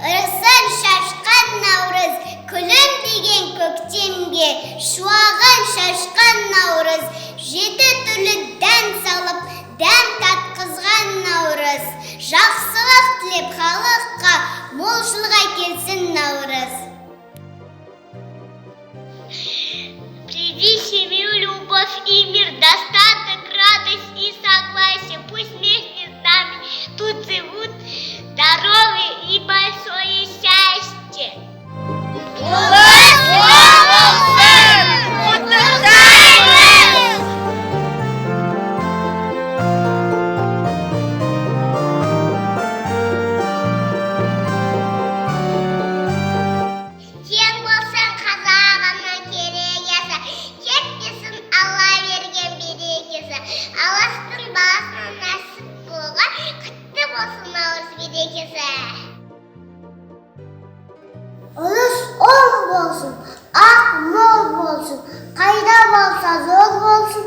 ырысын шашқан наурыз, күлім деген көктемге, шуағын шашқан наурыз, жеті түрлі дән салып, дәм татқызған наурыз, жақсылық тілеп халыққа, молшылық келсін наурыз. Приди семью, любовь и мир, достаток, радость и согласие. Пусть вместе с нами тут живут здоровье и большое счастье. Ұлыс ол болсын, ақ мол болсын, қайда болса зор болсын,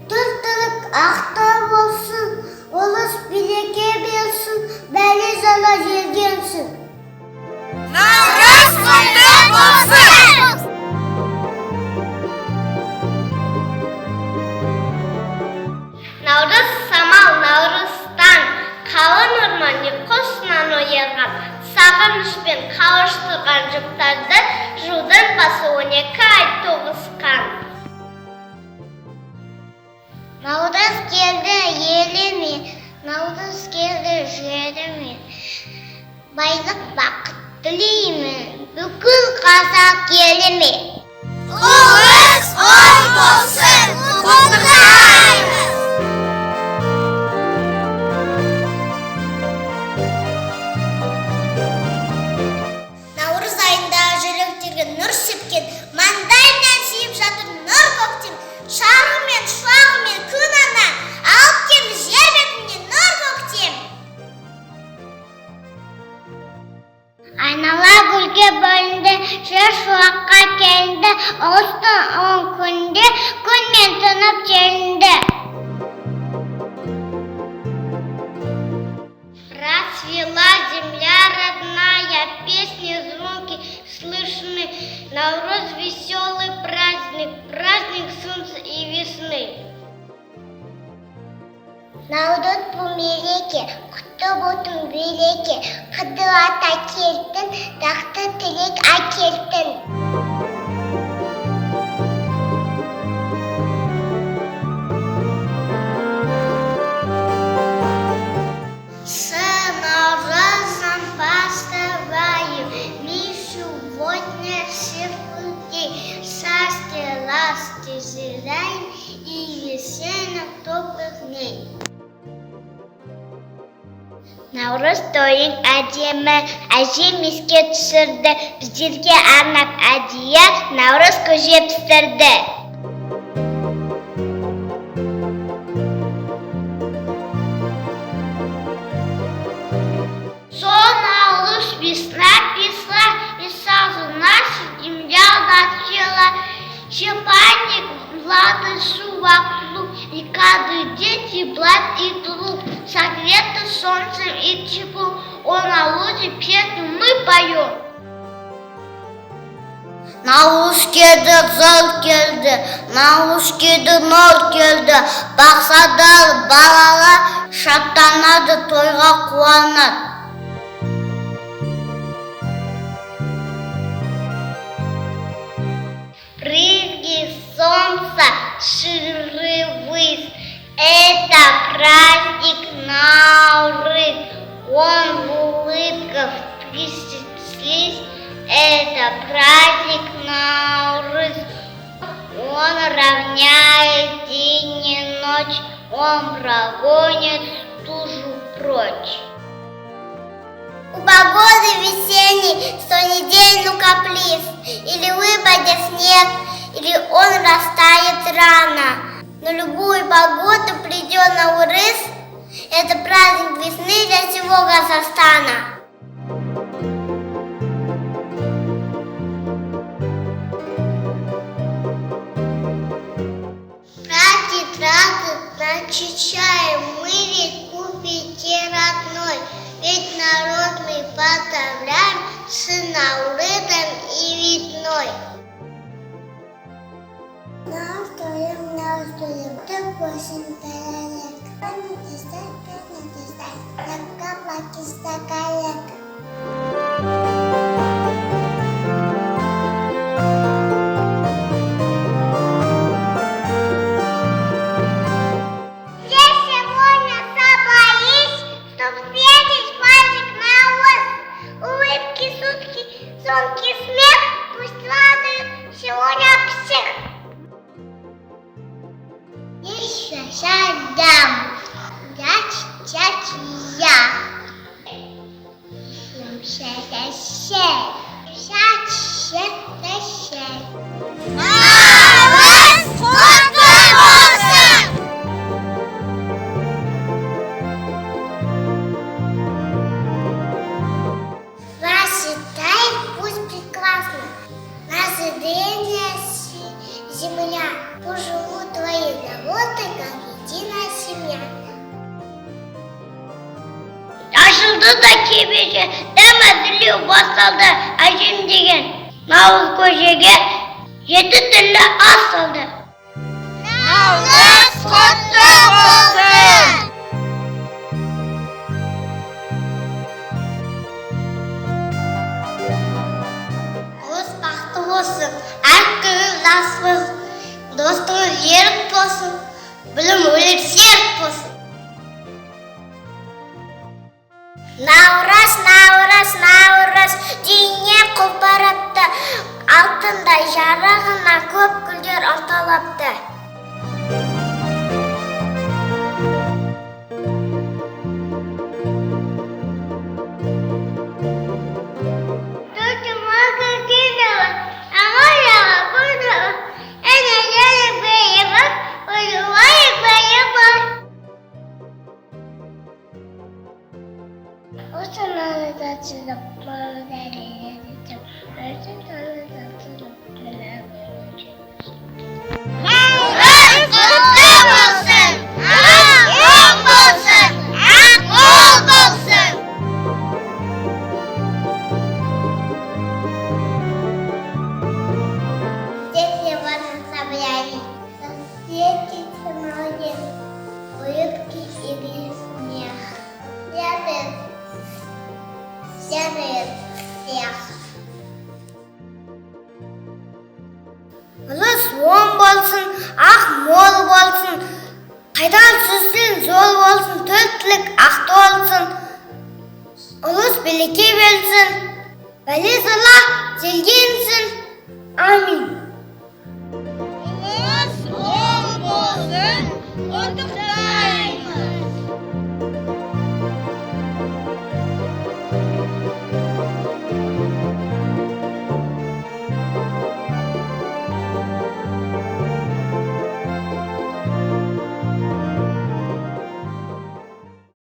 түр-түлік ақта болсын, ұлыс береке берсін, бәле жала жеңсін. Наурыз құтты болсын! Наурыз самал наурыздан, қалың орман қосынан оянған, сағынышпен қауыштырған жұптарды жылдың басы 12 ай тоғысқан. Наурыз келді еліме, наурыз келді жеріме, байлық бақыт тілеймін бүкіл қазақ еліме. Ұлыс ол болсын! Құттықтаймыз! Наурыз айында жүректерге нұр сепкен, маңдайынан сүйіп жатыр нұр көктем, шарығымен, шуағымен күн ана, алып келді жер бетіне нұр көктем. Айнала гүлге бөлінді, жер шуаққа келді, ұлыстың он күнде күнмен тынып желінді. Расцвела земля родная, песни звонки слышны. Наурыз веселый праздник, праздник солнца и весны. Наурыз бұл мереке, құтты болсын береке, қыдыр ата келтін, тақты тілек әкелтін. С Наурызом поздравляю, мир сегодня всех людей, счастья, ласки желаем и весенних добрых дней. Наурыз тойың әдемі, әжем еске түсірді, біздерге арнап әдейі наурыз көже пісірді. Наурыз весна, весна, и сразу наша земля зацвела. Чепанник, ладышу вокруг, и каждый день тепла и труд. Согреты солнцем и теплом, о наурыз песню мы поем. Наурыз келді, зор келді, наурыз келді, нұр келді, бақсадар балалар шаттанады, тойға қуанады. Брызги солнца ширы ввысь, это праздник Наурыз, он в улыбках тряслись, это праздник Наурыз, он равняет день и ночь, он прогонит стужу прочь. У погоды весенней 100-недельный каприз, или выпадет снег, или он растает рано. На любую погоду придет Наурыз, это праздник весны для всего Казахстана. Начищаем мы ведь купите родной, ведь народ Наурызом и весной. Наустроим, так осень далек. Панятистай, так платista калек. Звонкий смех пусть радует сегодня всех. Еще шагам, я. Земля, поживут твои народы, как единая семья. Ашылды да кебеже, дәм әзірлеу басталды, әжем деген Наурыз көжеге 7 түрлі ас салды. Наурыз құтты болсын! Ұлыс бақытты болсын, әр күнің жас болсын, достығың ерік болсын, білім өлік серік болсын. Наурыз, наурыз, наурыз, дүйне құлпырыпты, алтындай жарығына көп гүлдер ұмтылыпты. Наурыз құтты болсын! Ақ болсын! Ақ мол болсын! Здесь сегодня собрались встретиться молодец, улыбки и смех. Радует всех. Ұлыс оң болсын, ақ мол болсын, қайдан сүзсін жол болсын, төрттілік ақты болсын. Ұлыс білеке белсін, бәле сала желгенсін. Амин.